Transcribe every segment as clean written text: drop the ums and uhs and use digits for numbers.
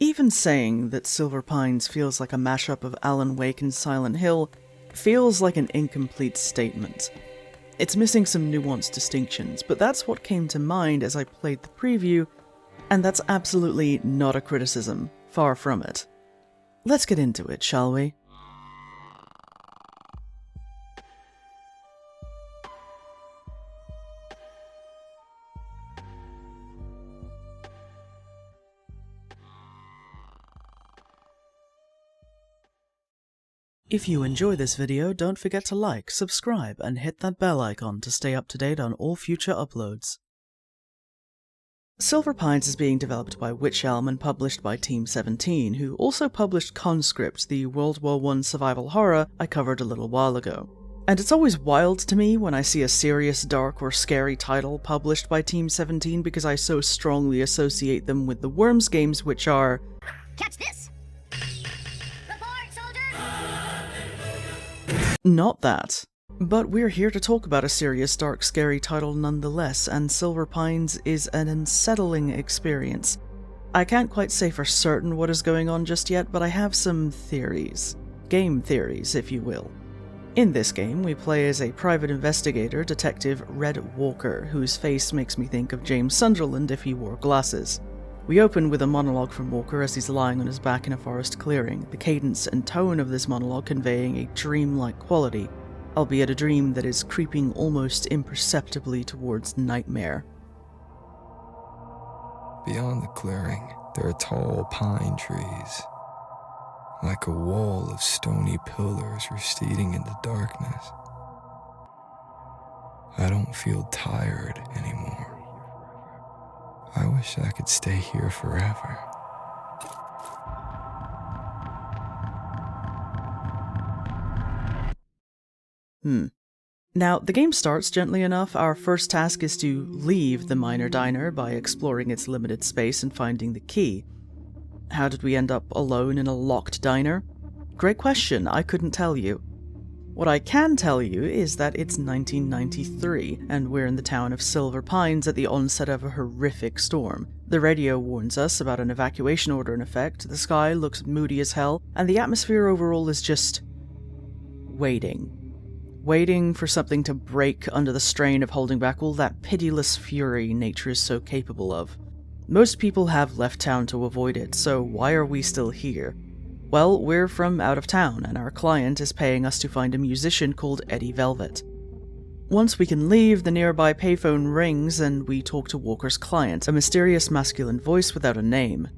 Even saying that Silver Pines feels like a mashup of Alan Wake and Silent Hill feels like an incomplete statement. It's missing some nuanced distinctions, but that's what came to mind as I played the preview, and that's absolutely not a criticism, far from it. Let's get into it, shall we? If you enjoy this video, don't forget to like, subscribe, and hit that bell icon to stay up to date on all future uploads. Silver Pines is being developed by WychElm and published by Team 17, who also published Conscript, the World War I survival horror I covered a little while ago. And it's always wild to me when I see a serious, dark, or scary title published by Team 17 because I so strongly associate them with the Worms games, which are... Catch this! Not that. But we're here to talk about a serious, dark, scary title nonetheless, and Silver Pines is an unsettling experience. I can't quite say for certain what is going on just yet, but I have some theories. Game theories, if you will. In this game, we play as a private investigator, Detective Red Walker, whose face makes me think of James Sunderland if he wore glasses. We open with a monologue from Walker as he's lying on his back in a forest clearing, the cadence and tone of this monologue conveying a dreamlike quality, albeit a dream that is creeping almost imperceptibly towards nightmare. Beyond the clearing, there are tall pine trees, like a wall of stony pillars receding into darkness. I don't feel tired anymore. I wish I could stay here forever. Now, the game starts gently enough. Our first task is to leave the minor diner by exploring its limited space and finding the key. How did we end up alone in a locked diner? Great question, I couldn't tell you. What I can tell you is that it's 1993, and we're in the town of Silver Pines at the onset of a horrific storm. The radio warns us about an evacuation order in effect, the sky looks moody as hell, and the atmosphere overall is just... waiting. Waiting for something to break under the strain of holding back all that pitiless fury nature is so capable of. Most people have left town to avoid it, so why are we still here? Well, we're from out of town, and our client is paying us to find a musician called Eddie Velvet. Once we can leave, the nearby payphone rings and we talk to Walker's client, a mysterious masculine voice without a name.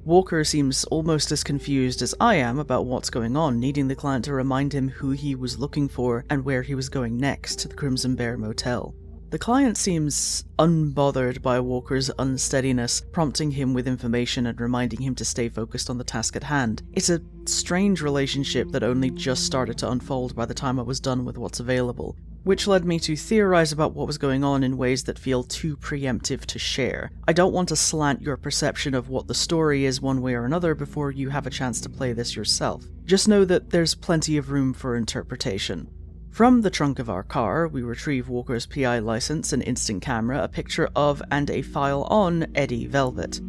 Walker seems almost as confused as I am about what's going on, needing the client to remind him who he was looking for and where he was going next, to the Crimson Bear Motel. The client seems unbothered by Walker's unsteadiness, prompting him with information and reminding him to stay focused on the task at hand. It's a strange relationship that only just started to unfold by the time I was done with what's available, which led me to theorize about what was going on in ways that feel too preemptive to share. I don't want to slant your perception of what the story is one way or another before you have a chance to play this yourself. Just know that there's plenty of room for interpretation. From the trunk of our car, we retrieve Walker's PI license, an instant camera, a picture of and a file on Eddie Velvet.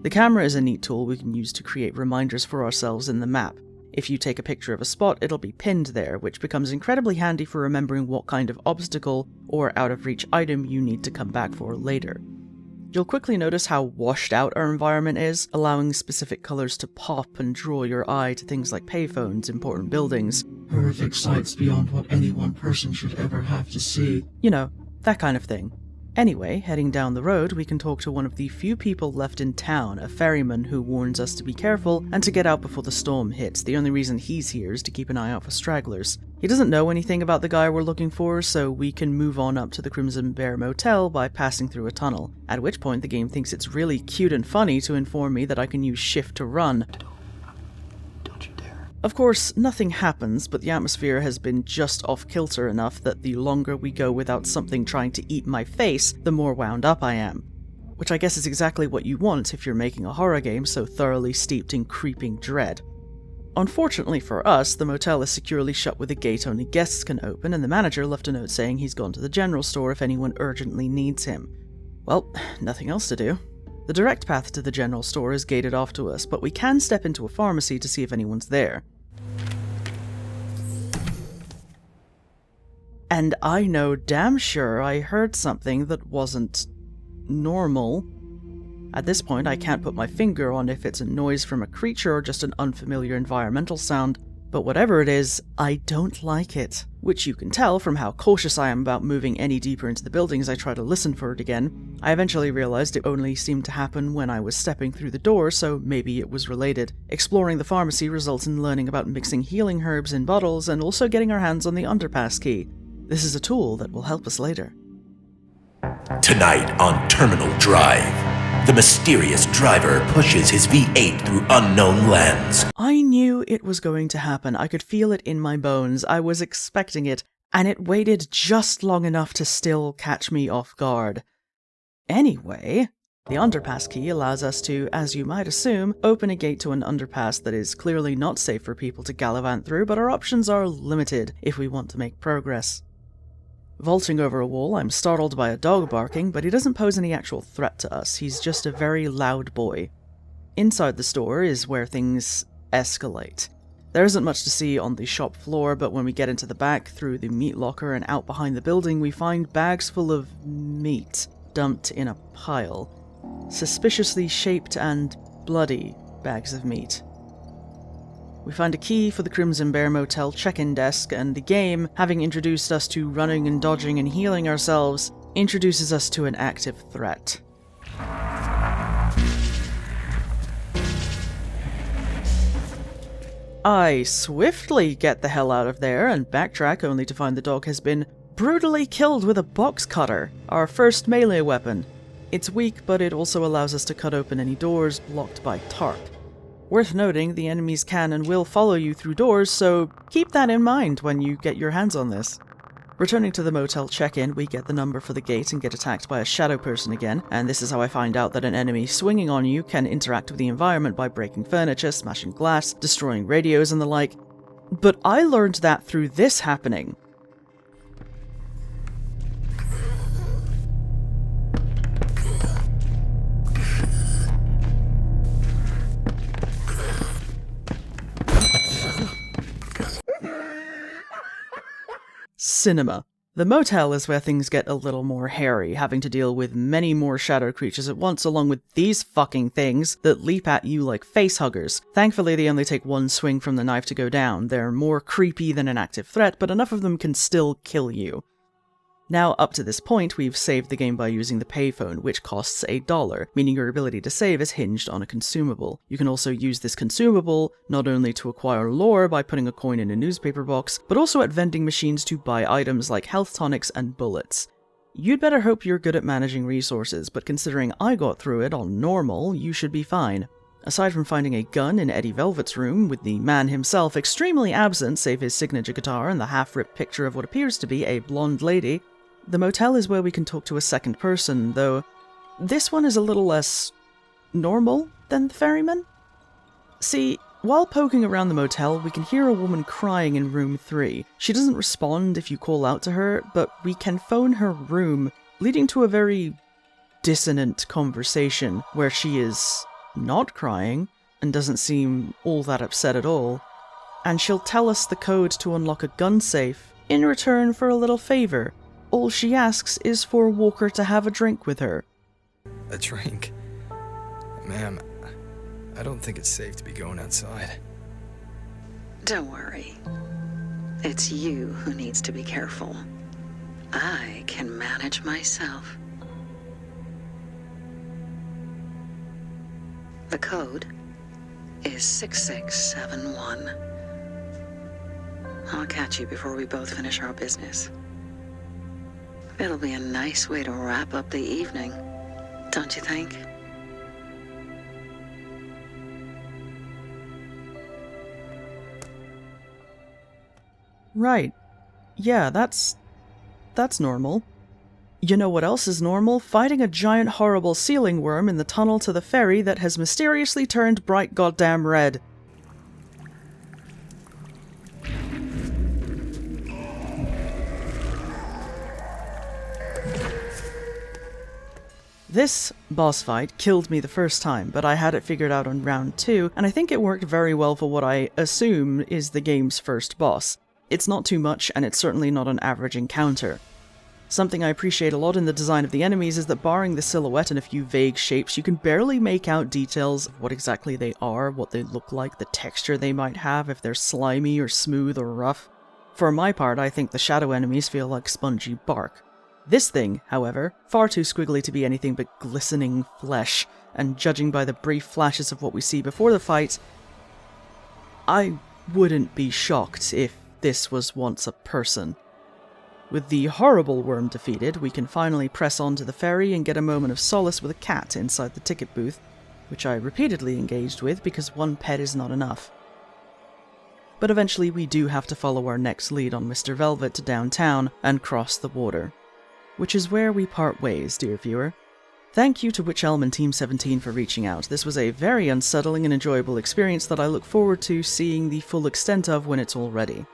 The camera is a neat tool we can use to create reminders for ourselves in the map. If you take a picture of a spot, it'll be pinned there, which becomes incredibly handy for remembering what kind of obstacle or out-of-reach item you need to come back for later. You'll quickly notice how washed out our environment is, allowing specific colors to pop and draw your eye to things like payphones, important buildings, horrific sights beyond what any one person should ever have to see. You know, that kind of thing. Anyway, heading down the road, we can talk to one of the few people left in town, a ferryman who warns us to be careful and to get out before the storm hits. The only reason he's here is to keep an eye out for stragglers. He doesn't know anything about the guy we're looking for, so we can move on up to the Crimson Bear Motel by passing through a tunnel, at which point the game thinks it's really cute and funny to inform me that I can use shift to run. Don't you dare. Of course, nothing happens, but the atmosphere has been just off-kilter enough that the longer we go without something trying to eat my face, the more wound up I am. Which I guess is exactly what you want if you're making a horror game so thoroughly steeped in creeping dread. Unfortunately for us, the motel is securely shut with a gate only guests can open, and the manager left a note saying he's gone to the general store if anyone urgently needs him. Well, nothing else to do. The direct path to the general store is gated off to us, but we can step into a pharmacy to see if anyone's there. And I know damn sure I heard something that wasn't normal. At this point, I can't put my finger on if it's a noise from a creature or just an unfamiliar environmental sound, but whatever it is, I don't like it. Which you can tell from how cautious I am about moving any deeper into the building as I try to listen for it again. I eventually realized it only seemed to happen when I was stepping through the door, so maybe it was related. Exploring the pharmacy results in learning about mixing healing herbs in bottles and also getting our hands on the underpass key. This is a tool that will help us later. Tonight on Terminal Drive, the mysterious driver pushes his V8 through unknown lands. I knew it was going to happen. I could feel it in my bones. I was expecting it, and it waited just long enough to still catch me off guard. Anyway, the underpass key allows us to, as you might assume, open a gate to an underpass that is clearly not safe for people to gallivant through, but our options are limited if we want to make progress. Vaulting over a wall, I'm startled by a dog barking, but he doesn't pose any actual threat to us. He's just a very loud boy. Inside the store is where things escalate. There isn't much to see on the shop floor, but when we get into the back, through the meat locker and out behind the building, we find bags full of meat dumped in a pile. Suspiciously shaped and bloody bags of meat. We find a key for the Crimson Bear Motel check-in desk, and the game, having introduced us to running and dodging and healing ourselves, introduces us to an active threat. I swiftly get the hell out of there and backtrack only to find the dog has been brutally killed with a box cutter, our first melee weapon. It's weak, but it also allows us to cut open any doors blocked by tarp. Worth noting, the enemies can and will follow you through doors, so keep that in mind when you get your hands on this. Returning to the motel check-in, we get the number for the gate and get attacked by a shadow person again, and this is how I find out that an enemy swinging on you can interact with the environment by breaking furniture, smashing glass, destroying radios and the like. But I learned that through this happening. Cinema. The motel is where things get a little more hairy, having to deal with many more shadow creatures at once, along with these fucking things that leap at you like facehuggers. Thankfully, they only take one swing from the knife to go down. They're more creepy than an active threat, but enough of them can still kill you. Now, up to this point, we've saved the game by using the payphone, which costs $1, meaning your ability to save is hinged on a consumable. You can also use this consumable not only to acquire lore by putting a coin in a newspaper box, but also at vending machines to buy items like health tonics and bullets. You'd better hope you're good at managing resources, but considering I got through it on normal, you should be fine. Aside from finding a gun in Eddie Velvet's room, with the man himself extremely absent save his signature guitar and the half-ripped picture of what appears to be a blonde lady, the motel is where we can talk to a second person, though this one is a little less normal than the ferryman. See, while poking around the motel, we can hear a woman crying in room 3. She doesn't respond if you call out to her, but we can phone her room, leading to a very dissonant conversation where she is not crying and doesn't seem all that upset at all, and she'll tell us the code to unlock a gun safe in return for a little favor. All she asks is for Walker to have a drink with her. A drink? Ma'am, I don't think it's safe to be going outside. Don't worry. It's you who needs to be careful. I can manage myself. The code is 6671. I'll catch you before we both finish our business. It'll be a nice way to wrap up the evening, don't you think? Right. Yeah, that's normal. You know what else is normal? Fighting a giant horrible ceiling worm in the tunnel to the ferry that has mysteriously turned bright goddamn red. This boss fight killed me the first time, but I had it figured out on round 2, and I think it worked very well for what I assume is the game's first boss. It's not too much, and it's certainly not an average encounter. Something I appreciate a lot in the design of the enemies is that barring the silhouette and a few vague shapes, you can barely make out details of what exactly they are, what they look like, the texture they might have, if they're slimy or smooth or rough. For my part, I think the shadow enemies feel like spongy bark. This thing, however, far too squiggly to be anything but glistening flesh, and judging by the brief flashes of what we see before the fight, I wouldn't be shocked if this was once a person. With the horrible worm defeated, we can finally press on to the ferry and get a moment of solace with a cat inside the ticket booth, which I repeatedly engaged with because one pet is not enough. But eventually we do have to follow our next lead on Mr. Velvet to downtown and cross the water. Which is where we part ways, dear viewer. Thank you to WychElm and Team 17 for reaching out. This was a very unsettling and enjoyable experience that I look forward to seeing the full extent of when it's all ready.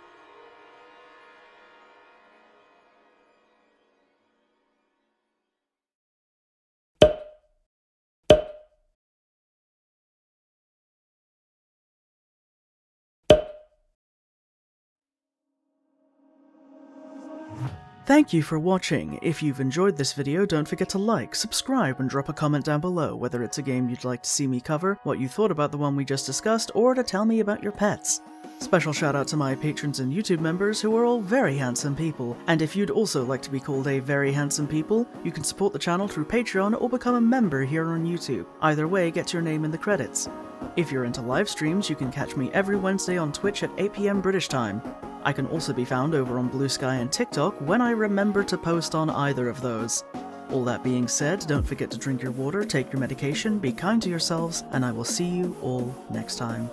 Thank you for watching. If you've enjoyed this video, don't forget to like, subscribe, and drop a comment down below, whether it's a game you'd like to see me cover, what you thought about the one we just discussed, or to tell me about your pets. Special shout out to my patrons and YouTube members who are all very handsome people, and if you'd also like to be called a very handsome people, you can support the channel through Patreon or become a member here on YouTube. Either way gets your name in the credits. If you're into live streams, you can catch me every Wednesday on Twitch at 8 PM British time. I can also be found over on Blue Sky and TikTok when I remember to post on either of those. All that being said, don't forget to drink your water, take your medication, be kind to yourselves, and I will see you all next time.